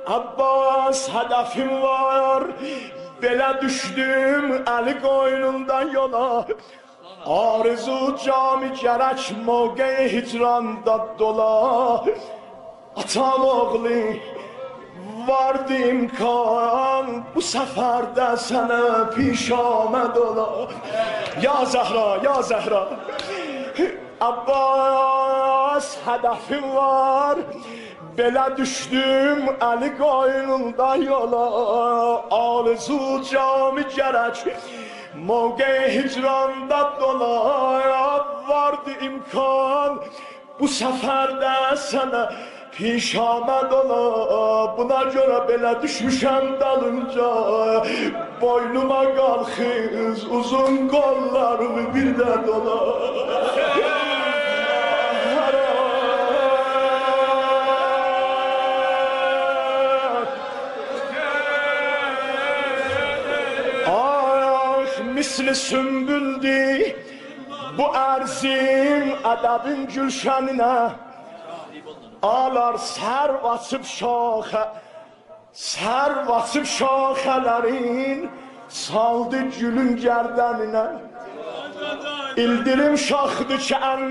Abbas, hədəfim var, belə düşdüm əli qoynundan yola. Arzu cami gərək mövqeyi hicranda dola. Atam oğlu vardı imkan, bu səfərdə sənə piş aməd ola. Ya Zəhra, ya Zəhra. Abbas, hədəfim var, belə düşdüm əli qoynundan yola. Arzu cami gərək mövqeyi hicranda dola. Vardı imkan, bu səfərdə sənə piş aməd ola. Buna görə belə düşmüşəm dalınca, boynuma qalxız uzun qollarımı bir də dola. Misli sümbüldü bu ərzim ədəbin gülşəninə. Alar sər vasıb şaxə, sər vasıb şaxələrin, saldı gülün gərdəninə. İldirim şaxdı ki ən